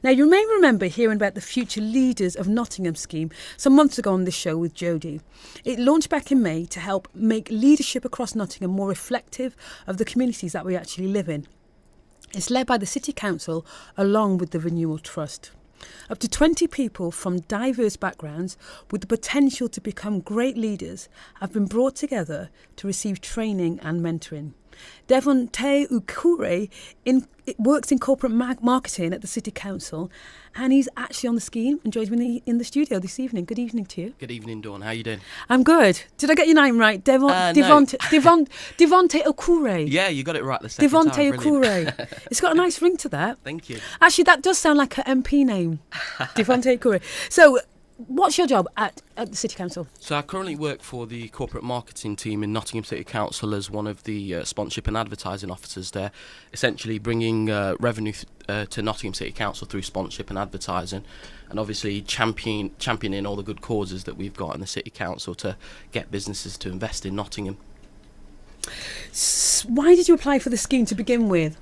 Now, you may remember hearing about the Future Leaders of Nottingham scheme some months ago on this show with Jodie. It launched back in May to help make leadership across Nottingham more reflective of the communities that we actually live in. It's led by the City Council along with the Renewal Trust. Up to 20 people from diverse backgrounds with the potential to become great leaders have been brought together to receive training and mentoring. Devontay Okure works in corporate marketing at the City Council, and he's actually on the scheme and joins me in the studio this evening. Good evening to you. Good evening, Dawne. How are you doing? I'm good. Did I get your name right? Devontay Okure. Yeah, you got it right the second time. Devontay Okure. It's got a nice ring to that. Thank you. Actually, that does sound like an MP name, Devontay Okure. So, what's your job at the City Council? So I currently work for the corporate marketing team in Nottingham City Council as one of the sponsorship and advertising officers there, essentially bringing revenue to Nottingham City Council through sponsorship and advertising, and obviously championing all the good causes that we've got in the City Council to get businesses to invest in Nottingham. Why did you apply for the scheme to begin with?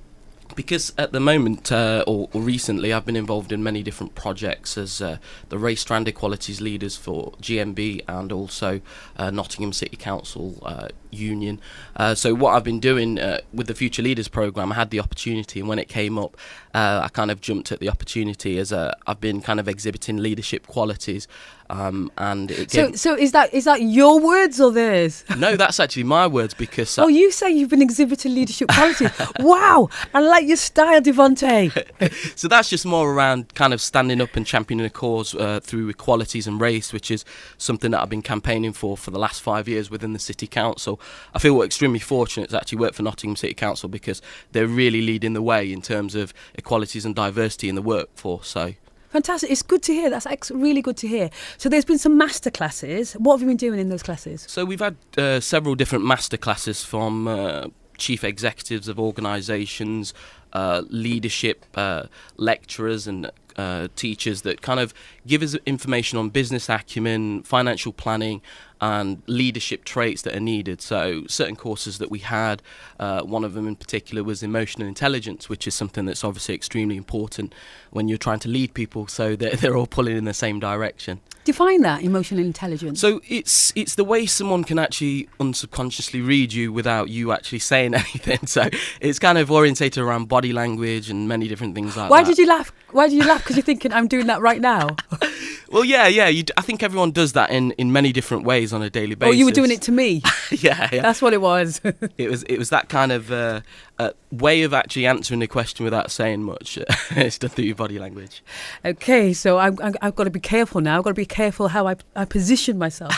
Because at the moment, or recently, I've been involved in many different projects as the Race Strand Equalities Leaders for GMB and also Nottingham City Council Union. So what I've been doing with the Future Leaders programme, I had the opportunity, and when it came up, I kind of jumped at the opportunity as I've been kind of exhibiting leadership qualities. And it so is that your words or theirs? No, that's actually my words because... you say you've been exhibiting leadership qualities. Wow, I like your style, Devontay. So that's just more around kind of standing up and championing a cause through equalities and race, which is something that I've been campaigning for the last 5 years within the City Council. I feel extremely fortunate to actually work for Nottingham City Council because they're really leading the way in terms of equalities and diversity in the workforce. So... Fantastic. It's good to hear. That's really good to hear. So there's been some masterclasses. What have you been doing in those classes? So we've had several different masterclasses from chief executives of organisations, leadership lecturers and teachers that kind of give us information on business acumen, financial planning and leadership traits that are needed. So certain courses that we had, one of them in particular was emotional intelligence, which is something that's obviously extremely important when you're trying to lead people so that they're all pulling in the same direction. Define that, emotional intelligence. So it's the way someone can actually unsubconsciously read you without you actually saying anything. So it's kind of orientated around body language and many different things like that. Why did you laugh? Because you're thinking, I'm doing that right now. Well, yeah. I think everyone does that in many different ways on a daily basis. Oh, you were doing it to me. yeah. That's what it was. It was that kind of way of actually answering the question without saying much. It's done through your body language. Okay, so I've got to be careful now. I've got to be careful how I position myself.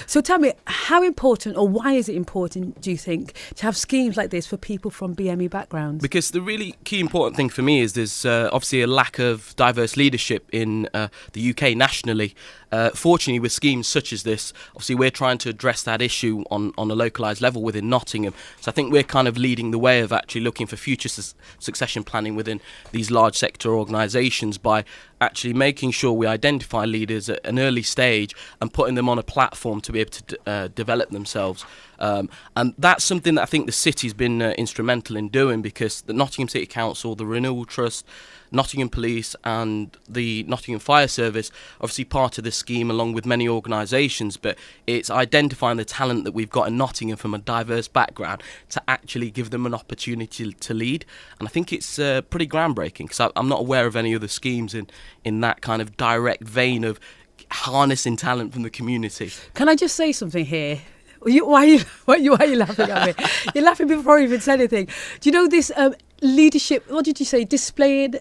So tell me, how important or why is it important, do you think, to have schemes like this for people from BME backgrounds? Because the really key important thing for me is there's obviously a lack of diverse leadership in the UK nationally. Fortunately, with schemes such as this, obviously we're trying to address that issue on a localised level within Nottingham. So I think we're kind of leading the way of actually looking for future succession planning within these large sector organisations by actually making sure we identify leaders at an early stage and putting them on a platform to be able to develop themselves. And that's something that I think the city's been instrumental in doing, because the Nottingham City Council, the Renewal Trust, Nottingham Police and the Nottingham Fire Service, obviously part of the scheme along with many organisations, but it's identifying the talent that we've got in Nottingham from a diverse background to actually give them an opportunity to lead. And I think it's pretty groundbreaking, because I'm not aware of any other schemes in that kind of direct vein of harnessing talent from the community. Can I just say something here? Why are you laughing at me? You're laughing before I even said anything. Do you know this leadership, what did you say, displaying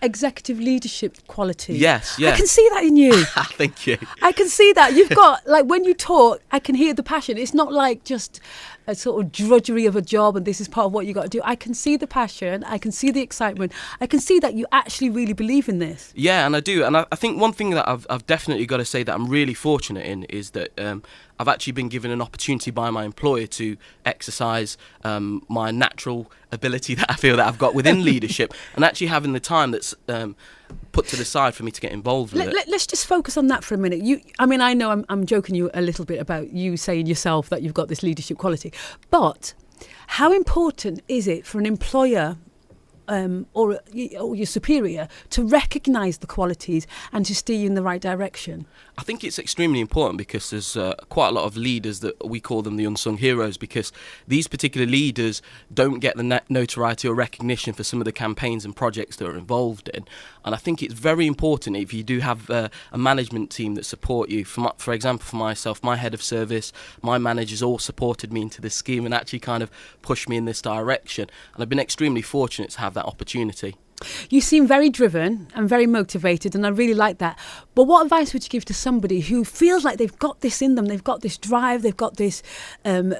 executive leadership quality? Yes, yeah. I can see that in you. Thank you. I can see that. You've got, like, when you talk, I can hear the passion. It's not like just a sort of drudgery of a job and this is part of what you got to do. I can see the passion. I can see the excitement. I can see that you actually really believe in this. Yeah, and I do. And I think one thing that I've definitely got to say that I'm really fortunate in is that I've actually been given an opportunity by my employer to exercise my natural ability that I feel that I've got within leadership, and actually having the time that's put to the side for me to get involved with it. Let's just focus on that for a minute. I know I'm joking you a little bit about you saying yourself that you've got this leadership quality, but how important is it for an employer or your superior to recognise the qualities and to steer you in the right direction? I think it's extremely important because there's quite a lot of leaders that we call them the unsung heroes, because these particular leaders don't get the notoriety or recognition for some of the campaigns and projects that are involved in. And I think it's very important if you do have a management team that support you. For example, for myself, my head of service, my managers all supported me into this scheme and actually kind of pushed me in this direction. And I've been extremely fortunate to have that opportunity. You seem very driven and very motivated, and I really like that. But what advice would you give to somebody who feels like they've got this in them, they've got this drive, they've got this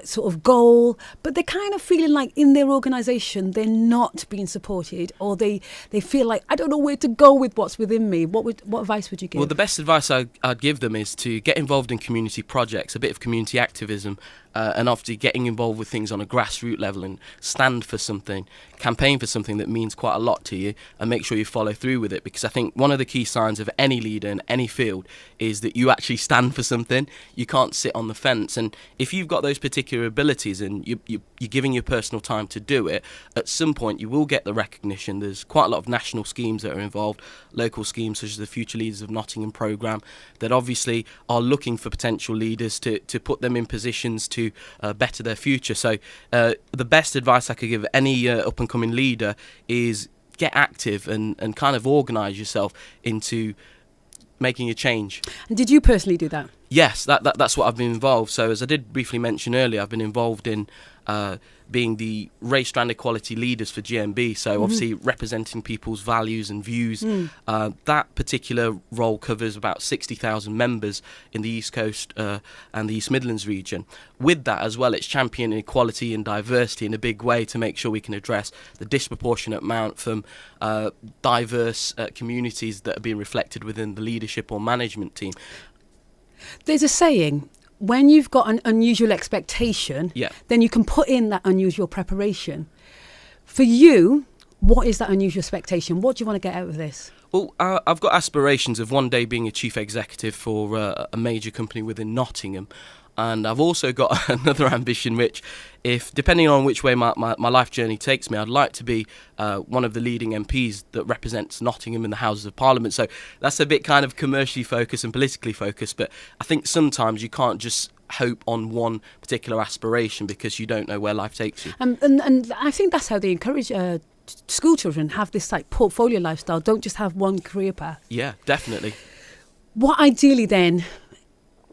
sort of goal, but they're kind of feeling like in their organisation they're not being supported, or they feel like, I don't know where to go with what's within me? What advice would you give? Well, the best advice I'd give them is to get involved in community projects, a bit of community activism, and obviously getting involved with things on a grassroots level, and stand for something, campaign for something that means quite a lot to you, and make sure you follow through with it. Because I think one of the key signs of any leader in any field is that you actually stand for something. You can't sit on the fence. And if you've got those particular abilities and you're giving your personal time to do it, at some point you will get the recognition. There's quite a lot of national schemes that are involved, local schemes such as the Futures Leaders of Nottingham programme, that obviously are looking for potential leaders to put them in positions to better their future. So the best advice I could give any up-and-coming leader is get active and kind of organise yourself into making a change. And did you personally do that? Yes, that's what I've been involved. So as I did briefly mention earlier, I've been involved in being the race strand equality leaders for GMB. So obviously representing people's values and views. That particular role covers about 60,000 members in the East Coast and the East Midlands region. With that as well, it's championing equality and diversity in a big way to make sure we can address the disproportionate amount from diverse communities that are being reflected within the leadership or management team. There's a saying, when you've got an unusual expectation, then you can put in that unusual preparation. For you, what is that unusual expectation? What do you want to get out of this? Well, I've got aspirations of one day being a chief executive for a major company within Nottingham. And I've also got another ambition, which, if depending on which way my life journey takes me, I'd like to be one of the leading MPs that represents Nottingham in the Houses of Parliament. So that's a bit kind of commercially focused and politically focused. But I think sometimes you can't just hope on one particular aspiration because you don't know where life takes you. And I think that's how they encourage school children, have this like portfolio lifestyle. Don't just have one career path. Yeah, definitely. What ideally then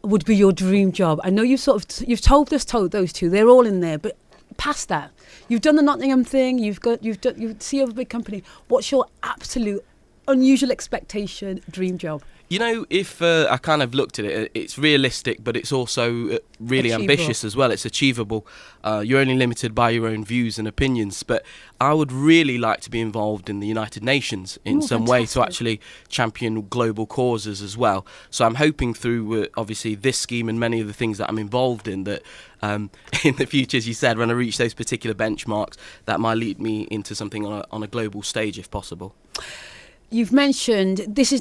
would be your dream job? I know you've told those two, they're all in there, but past that, you've done the Nottingham thing, you CEO of a big company. What's your absolute unusual expectation dream job? You know, if I kind of looked at it, it's realistic, but it's also really ambitious as well. It's achievable. You're only limited by your own views and opinions. But I would really like to be involved in the United Nations in some way to actually champion global causes as well. So I'm hoping through, obviously, this scheme and many of the things that I'm involved in that in the future, as you said, when I reach those particular benchmarks, that might lead me into something on a global stage if possible. You've mentioned this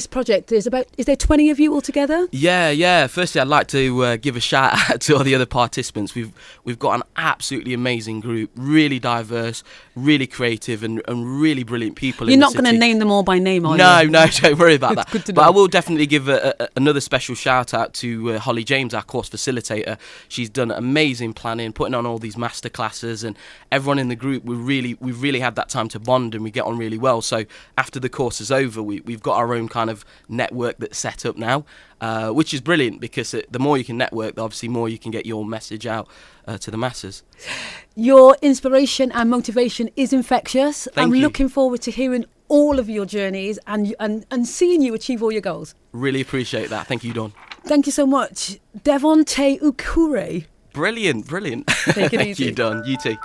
project is there 20 of you all together? Yeah. Firstly, I'd like to give a shout out to all the other participants. We've got an absolutely amazing group, really diverse, really creative, and really brilliant people. You're not going to name them all by name, are you? No, don't worry about that. Good to know. But I will definitely give another special shout out to Holly James, our course facilitator. She's done amazing planning, putting on all these masterclasses, and everyone in the group, we've really had that time to bond and we get on really well. So after the course is over, we've got our own kind of network that's set up now, which is brilliant because the more you can network, obviously more you can get your message out to the masses. Your inspiration and motivation is infectious. Thank you. Looking forward to hearing all of your journeys and seeing you achieve all your goals. Really appreciate that. Thank you, Dawne. Thank you so much. Devontay Okure. Brilliant. Take it easy. Thank you, Dawne. You too.